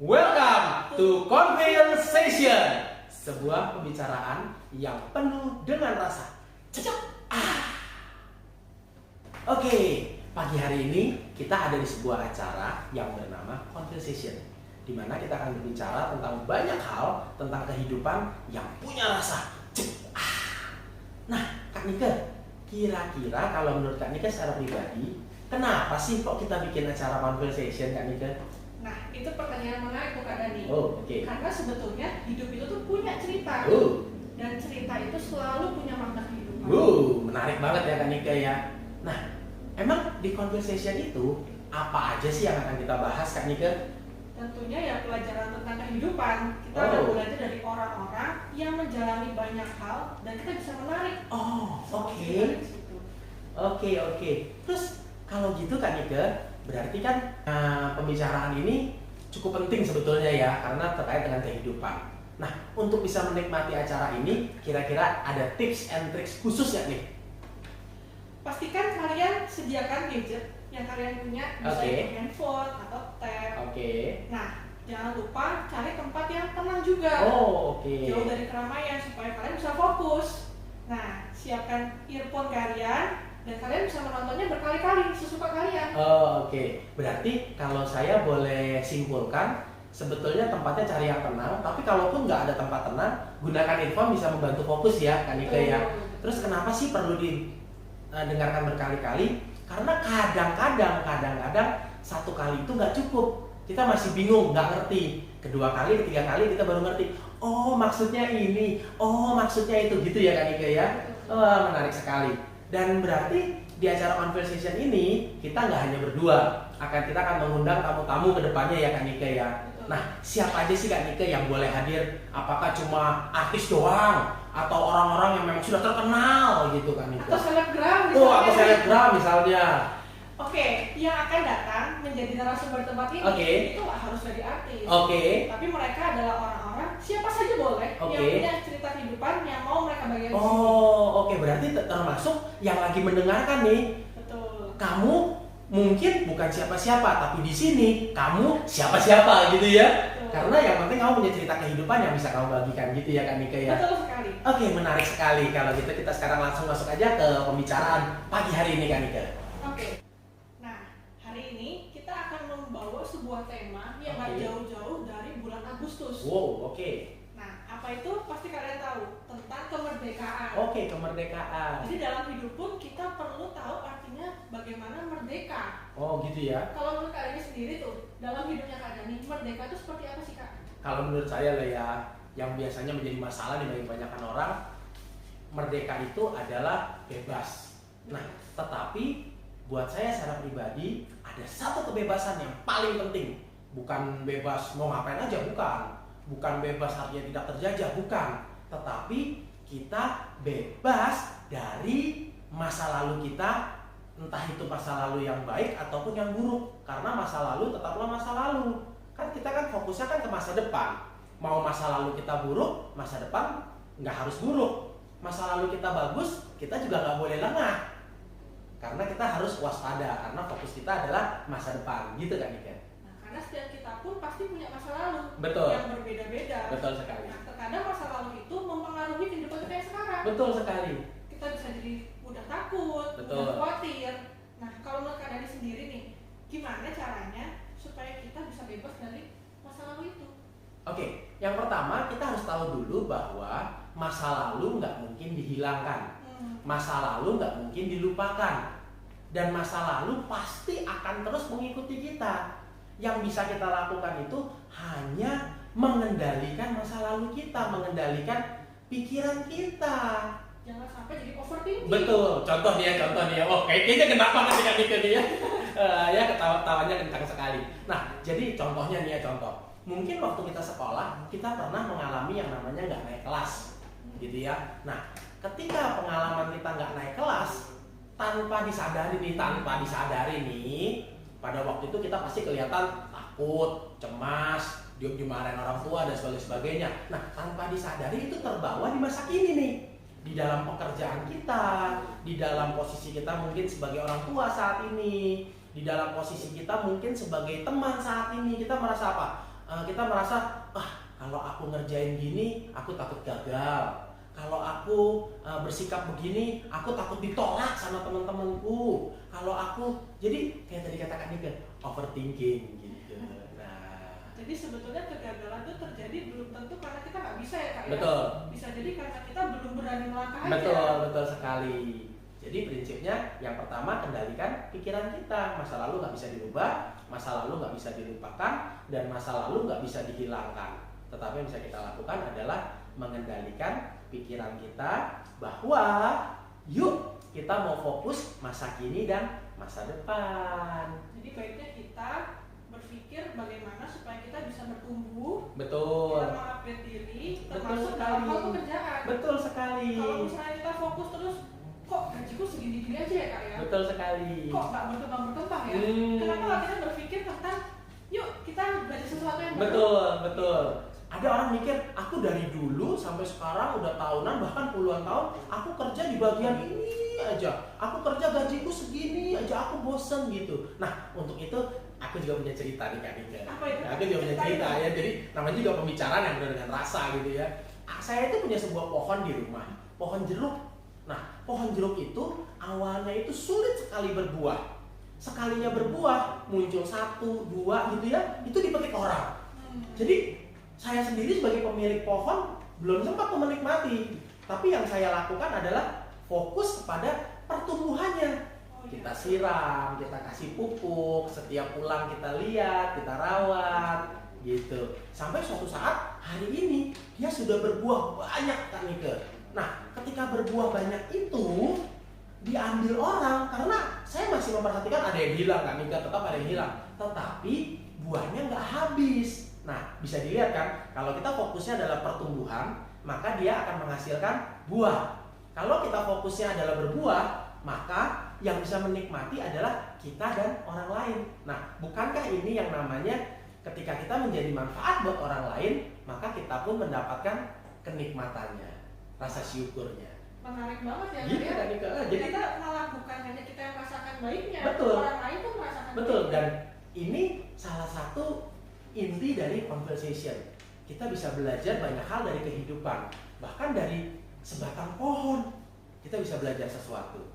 Welcome to Conversation, sebuah pembicaraan yang penuh dengan rasa cocok. Oke, pagi hari ini kita ada di sebuah acara yang bernama Conversation, di mana kita akan berbicara tentang banyak hal tentang kehidupan yang punya rasa cocok. Nah, Kak Nike, kira-kira kalau menurut Kak Nike secara pribadi, kenapa sih kok kita bikin acara Conversation, Kak Nike? Nah, itu pertanyaan menarik tuh Kak Dani. Oh, oke. Karena sebetulnya hidup itu tuh punya cerita. Dan cerita itu selalu punya makna kehidupan. Menarik banget ya Kak Nike ya. Nah, emang di Conversation itu apa aja sih yang akan kita bahas, Kak Nike? Tentunya ya pelajaran tentang kehidupan. Kita akan belajar dari orang-orang yang menjalani banyak hal dan kita bisa menarik. Oke. Terus kalau gitu Kak Nike, berarti kan pembicaraan ini cukup penting sebetulnya ya, karena terkait dengan kehidupan. Nah, untuk bisa menikmati acara ini, kira-kira ada tips and tricks khusus ya nih? Pastikan kalian sediakan gadget yang kalian punya, misalnya handphone atau tab. Nah, jangan lupa cari tempat yang tenang juga. Jauh dari keramaian supaya kalian bisa fokus. Nah, siapkan earphone kalian dan kalian bisa menontonnya berkali-kali sesuka kalian. Berarti kalau saya boleh simpulkan, sebetulnya tempatnya cari yang tenang, tapi kalaupun nggak ada tempat tenang, gunakan earphone bisa membantu fokus ya, Kak Nike ya. Terus kenapa sih perlu didengarkan berkali-kali? Karena kadang-kadang satu kali itu nggak cukup. Kita masih bingung, nggak ngerti. Kedua kali, ketiga kali kita baru ngerti. Oh, maksudnya ini. Oh, maksudnya itu. Gitu ya, Kak Nike ya. Menarik sekali. Dan berarti di acara Conversation ini kita nggak hanya berdua, kita akan mengundang tamu-tamu ke depannya ya Kak Nike ya. Nah, siapa aja sih Kak Nike yang boleh hadir? Apakah cuma artis doang atau orang-orang yang memang sudah terkenal gitu Kak Nike? Atau selebgram misalnya. Yang akan datang menjadi narasumber tempat ini itu harus dari artis. Tapi mereka adalah orang-orang, siapa saja boleh yang punya cerita kehidupan yang mau mereka bagikan. Berarti termasuk yang lagi mendengarkan nih. Betul. Kamu mungkin bukan siapa-siapa, tapi di sini kamu siapa-siapa gitu ya. Betul. Karena yang penting kamu punya cerita kehidupan yang bisa kamu bagikan gitu ya Kak Nike ya. Betul sekali. Menarik sekali. Kalau gitu kita sekarang langsung masuk aja ke pembicaraan pagi hari ini Kak Nike. Hari ini kita akan membawa sebuah tema yang gak jauh-jauh dari bulan Agustus. Nah, apa itu? Pasti kalian tahu tentang kemerdekaan. Kemerdekaan. Jadi dalam hidup pun kita perlu tahu artinya bagaimana merdeka. Gitu ya. Kalau menurut kalian sendiri tuh, dalam hidupnya Kak Dani, merdeka itu seperti apa sih Kak? Kalau menurut saya lah ya, yang biasanya menjadi masalah di bagi kebanyakan orang, merdeka itu adalah bebas. Nah, tetapi buat saya secara pribadi ada satu kebebasan yang paling penting. Bukan bebas mau ngapain aja, bukan bebas artinya tidak terjajah, bukan. Tetapi kita bebas dari masa lalu kita, entah itu masa lalu yang baik ataupun yang buruk. Karena masa lalu tetaplah masa lalu. Kan kita kan fokusnya kan ke masa depan. Mau masa lalu kita buruk, masa depan nggak harus buruk. Masa lalu kita bagus, kita juga nggak boleh lengah. Karena kita harus waspada, karena fokus kita adalah masa depan, gitu kan Nike? Nah, karena setiap kita pun pasti punya masa lalu. Betul. Yang berbeda-beda. Betul sekali. Nah, terkadang masa lalu itu mempengaruhi kehidupan kita yang sekarang. Betul sekali. Kita bisa jadi mudah takut, mudah khawatir. Nah, kalau menurut Kak Dani sendiri nih, gimana caranya supaya kita bisa bebas dari masa lalu itu? Yang pertama kita harus tahu dulu bahwa masa lalu nggak mungkin dihilangkan. Masa lalu nggak mungkin dilupakan, dan masa lalu pasti akan terus mengikuti kita. Yang bisa kita lakukan itu hanya mengendalikan masa lalu kita, mengendalikan pikiran kita. Jangan sampai jadi overthinking. Betul, contoh nih ya. Kayaknya kenapa nanti Kak Nike nih ya? Ya ketawa-tawanya kencang sekali. Nah, jadi contohnya nih ya, mungkin waktu kita sekolah kita pernah mengalami yang namanya nggak naik kelas, gitu ya. Nah, ketika pengalaman kita nggak naik kelas, tanpa disadari nih, pada waktu itu kita pasti kelihatan takut, cemas, dimarahin orang tua dan sebagainya. Nah, tanpa disadari itu terbawa di masa kini nih. Di dalam pekerjaan kita, di dalam posisi kita mungkin sebagai orang tua saat ini, di dalam posisi kita mungkin sebagai teman saat ini, kita merasa apa? kita merasa, kalau aku ngerjain gini, aku takut gagal. Kalau aku bersikap begini, aku takut ditolak sama teman-temanku. Kalau aku, jadi kayak tadi katakan Nika, overthinking gitu. Nah, jadi sebetulnya kegagalan itu terjadi belum tentu karena kita nggak bisa ya Kak. Betul. Bisa jadi karena kita belum berani melangkah aja. Betul sekali. Jadi prinsipnya yang pertama kendalikan pikiran kita. Masa lalu nggak bisa dirubah, masa lalu nggak bisa dilupakan, dan masa lalu nggak bisa dihilangkan. Tetapi yang bisa kita lakukan adalah mengendalikan pikiran kita bahwa yuk kita mau fokus masa kini dan masa depan. Jadi baiknya kita berpikir bagaimana supaya kita bisa bertumbuh. Betul. Kita mengupgrade diri, termasuk dalam hal pekerjaan. Betul sekali. Kalau misalnya kita fokus terus, kok gajiku segini-gini aja ya Kak ya? Betul sekali. Kok nggak berkembang ya? Kenapa nggak kita berpikir tentang, yuk kita belajar sesuatu yang baru? Betul. Ada orang mikir, aku dari dulu sampai sekarang udah tahunan bahkan puluhan tahun, aku kerja di bagian ini aja, aku kerja gajiku segini aja, aku bosen gitu. Nah, untuk itu aku juga punya cerita nih Kak Nika. Apa itu? Aku juga punya cerita ya, jadi namanya juga pembicaraan yang benar dengan rasa gitu ya. Saya itu punya sebuah pohon di rumah, pohon jeruk. Nah, pohon jeruk itu awalnya itu sulit sekali berbuah. Sekalinya berbuah, muncul 1, 2 gitu ya, itu dipetik orang. Jadi saya sendiri sebagai pemilik pohon belum sempat menikmati. Tapi yang saya lakukan adalah fokus kepada pertumbuhannya. Kita siram, kita kasih pupuk, setiap pulang kita lihat, kita rawat, gitu. Sampai suatu saat hari ini dia sudah berbuah banyak Kak Nika. Nah, ketika berbuah banyak itu diambil orang karena saya masih memperhatikan ada yang hilang Kak Nika, tetap ada yang hilang. Tetapi buahnya nggak habis. Nah, bisa dilihat kan, kalau kita fokusnya adalah pertumbuhan, maka dia akan menghasilkan buah. Kalau kita fokusnya adalah berbuah, maka yang bisa menikmati adalah kita dan orang lain. Nah, bukankah ini yang namanya ketika kita menjadi manfaat buat orang lain, maka kita pun mendapatkan kenikmatannya, rasa syukurnya. Menarik banget ya, gitu, kan, jadi kita malah bukan hanya kita yang merasakan baiknya, betul, orang lain pun merasakan betul baiknya. Dan ini salah satu inti dari conversation. Kita bisa belajar banyak hal dari kehidupan, bahkan dari sebatang pohon kita bisa belajar sesuatu.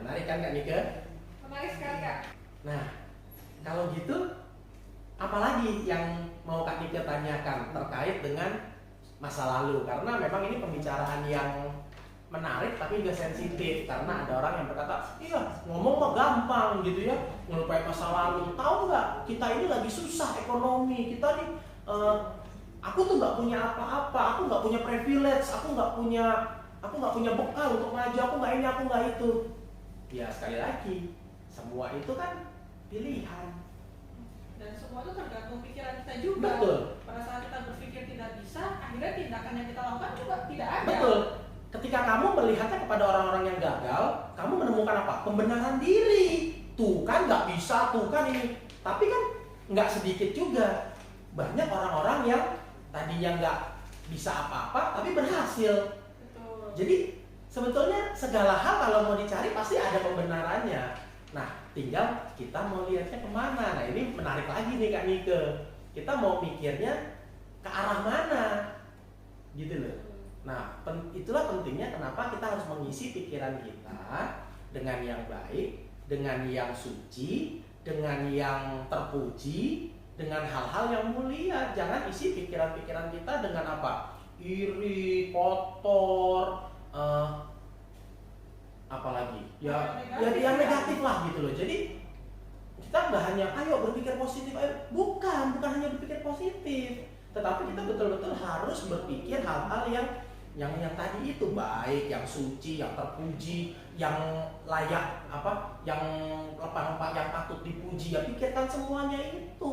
Menarik kan Kak Nika? Menarik sekali Kak. Nah, kalau gitu apalagi yang mau Kak Nika tanyakan terkait dengan masa lalu? Karena memang ini pembicaraan yang menarik tapi juga sensitif, karena ada orang yang berkata, iya ngomong mah gampang gitu ya, ngelupain masa lalu. Tahu nggak, kita ini lagi susah ekonomi, kita nih aku tuh nggak punya apa-apa, aku nggak punya privilege, aku nggak punya bekal untuk maju, aku nggak ini, aku nggak itu. Ya sekali lagi, semua itu kan pilihan. Dan semua itu tergantung pikiran kita juga. Betul. Pada saat kita berpikir tidak bisa, akhirnya tindakan yang kita lakukan juga tidak ada. Betul. Ketika kamu melihatnya kepada orang-orang yang gagal, kamu menemukan apa? Pembenaran diri. Tuh kan nggak bisa, tuh kan ini. Tapi kan nggak sedikit juga. Banyak orang-orang yang tadinya nggak bisa apa-apa, tapi berhasil. Betul. Jadi sebetulnya segala hal kalau mau dicari pasti ada pembenarannya. Nah, tinggal kita mau lihatnya kemana. Nah, ini menarik lagi nih Kak Nike. Kita mau mikirnya ke arah mana, gitu loh. Nah, itulah pentingnya kenapa kita harus mengisi pikiran kita dengan yang baik, dengan yang suci, dengan yang terpuji, dengan hal-hal yang mulia. Jangan isi pikiran-pikiran kita dengan apa? Iri, kotor, apalagi ya yang negatif lah gitu loh. Jadi kita nggak hanya ayo berpikir positif, bukan hanya berpikir positif, tetapi kita betul-betul harus berpikir hal-hal yang tadi itu baik, yang suci, yang terpuji, yang layak yang rempah-rempah yang patut dipuji. Ya pikirkan semuanya itu.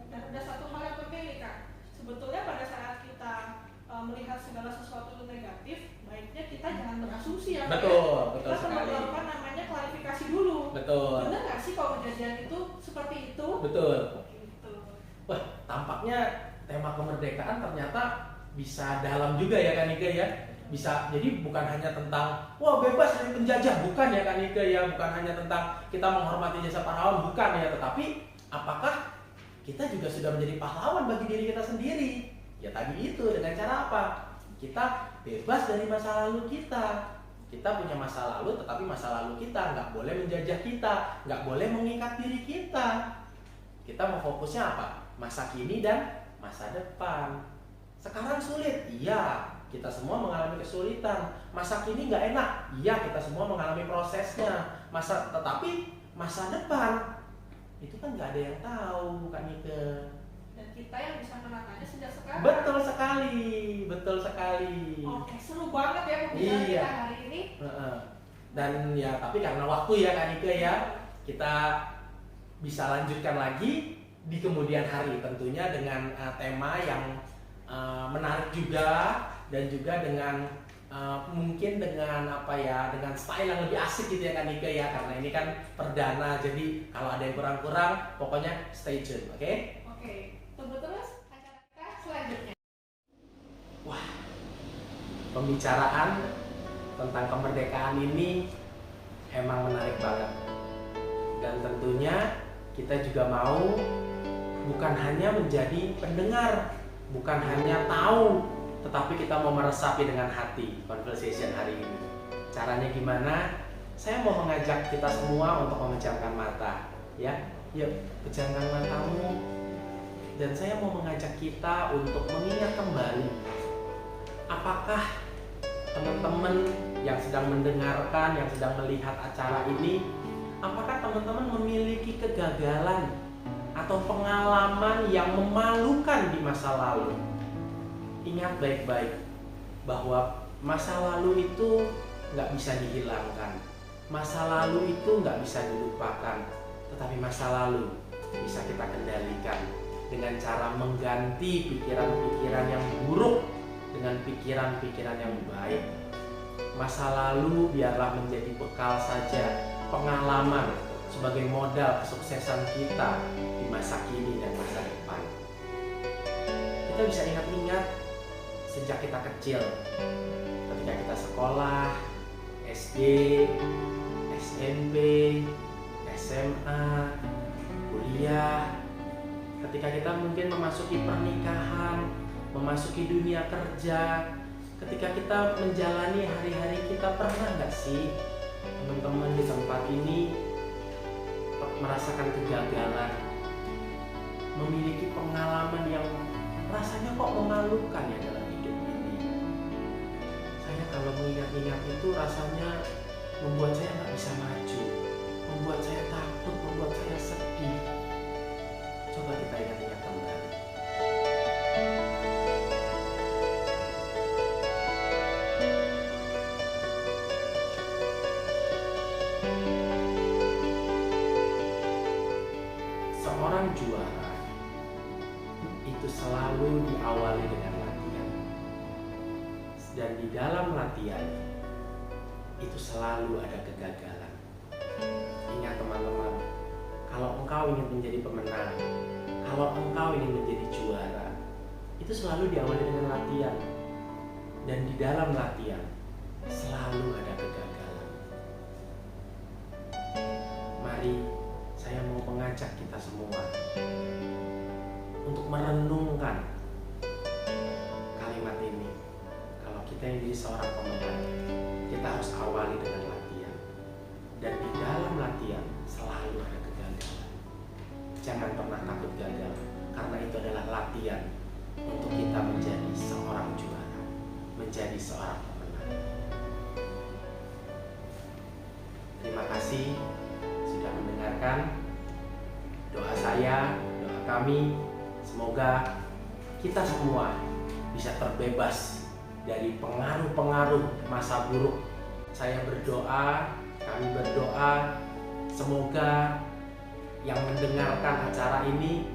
Dan ada satu hal yang penting nih Kak. Sebetulnya pada saat kita melihat segala sesuatu itu negatif, baiknya kita jangan berasumsi ya. Betul kita sekali. perlu melakukan namanya klarifikasi dulu. Betul. Benar nggak sih kalau kejadian itu seperti itu? Betul. Gitu. Wah, tampaknya tema kemerdekaan ternyata bisa dalam juga ya Kak Nika ya. Bisa, jadi bukan hanya tentang wah bebas dari penjajah, bukan ya Kak Nika ya. Bukan hanya tentang kita menghormati jasa pahlawan, bukan ya. Tetapi apakah kita juga sudah menjadi pahlawan bagi diri kita sendiri. Ya tadi itu, dengan cara apa? Kita bebas dari masa lalu kita. Kita punya masa lalu, tetapi masa lalu kita nggak boleh menjajah kita, nggak boleh mengikat diri kita. Kita mau fokusnya apa? Masa kini dan masa depan. Sekarang sulit, iya, kita semua mengalami kesulitan. Masa kini nggak enak, iya, kita semua mengalami prosesnya. Tetapi masa depan itu kan nggak ada yang tahu, Kak Nike. Dan kita yang bisa menatanya sejak sekarang. Betul sekali, betul sekali. Oke, seru banget ya pembicaraan kita hari ini. Dan ya, tapi karena waktu ya Kak Nike ya, kita bisa lanjutkan lagi di kemudian hari, tentunya dengan tema yang menarik juga, dan juga dengan mungkin dengan dengan style yang lebih asik gitu ya Kak Nike ya, karena ini kan perdana, jadi kalau ada yang kurang-kurang pokoknya stay tune, oke? Oke, tunggu terus acara kita selanjutnya. Wah, pembicaraan tentang kemerdekaan ini emang menarik banget, dan tentunya kita juga mau bukan hanya menjadi pendengar, bukan hanya tahu, tetapi kita mau meresapi dengan hati conversation hari ini. Caranya gimana? Saya mau mengajak kita semua untuk memejamkan mata, ya. Yuk, pejamkan matamu. Dan saya mau mengajak kita untuk mengingat kembali, apakah teman-teman yang sedang mendengarkan, yang sedang melihat acara ini, apakah teman-teman memiliki kegagalan atau pengalaman yang memalukan di masa lalu? Ingat baik-baik bahwa masa lalu itu nggak bisa dihilangkan, masa lalu itu nggak bisa dilupakan, tetapi masa lalu bisa kita kendalikan dengan cara mengganti pikiran-pikiran yang buruk dengan pikiran-pikiran yang baik. Masa lalu biarlah menjadi bekal saja, pengalaman sebagai modal kesuksesan kita di masa kini dan masa depan. Kita bisa ingat-ingat sejak kita kecil, ketika kita sekolah, SD, SMP, SMA, kuliah, ketika kita mungkin memasuki pernikahan, memasuki dunia kerja, ketika kita menjalani hari-hari kita, pernah nggak sih teman-teman di tempat ini merasakan kegagalan, memiliki pengalaman yang rasanya kok memalukan ya dalam hidup ini? Saya kalau mengingat-ingat itu rasanya membuat saya nggak bisa maju, membuat saya takut, membuat saya sedih. Coba kita ingat-ingat kembali. Seorang juara itu selalu diawali dengan latihan, dan di dalam latihan itu selalu ada kegagalan. Ingat teman-teman, kalau engkau ingin menjadi pemenang, kalau engkau ingin menjadi juara, itu selalu diawali dengan latihan, dan di dalam latihan selalu ada kegagalan. Mari saya mau mengajak kita semua untuk merenungkan kalimat ini. Kalau kita yang jadi seorang pemenang, kita harus awali dengan latihan, dan di dalam latihan selalu ada kegagalan. Jangan pernah takut gagal, karena itu adalah latihan untuk kita menjadi seorang juara, menjadi seorang pemenang. Terima kasih sudah mendengarkan. Doa saya, doa kami, semoga kita semua bisa terbebas dari pengaruh-pengaruh masa buruk. Saya berdoa, kami berdoa, semoga yang mendengarkan acara ini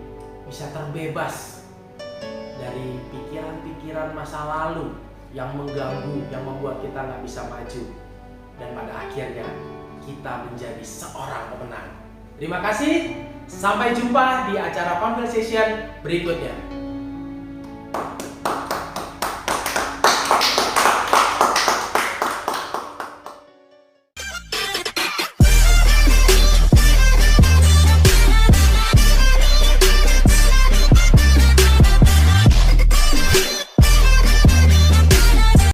bisa terbebas dari pikiran-pikiran masa lalu yang mengganggu, yang membuat kita nggak bisa maju, dan pada akhirnya kita menjadi seorang pemenang. Terima kasih, sampai jumpa di acara conversation berikutnya.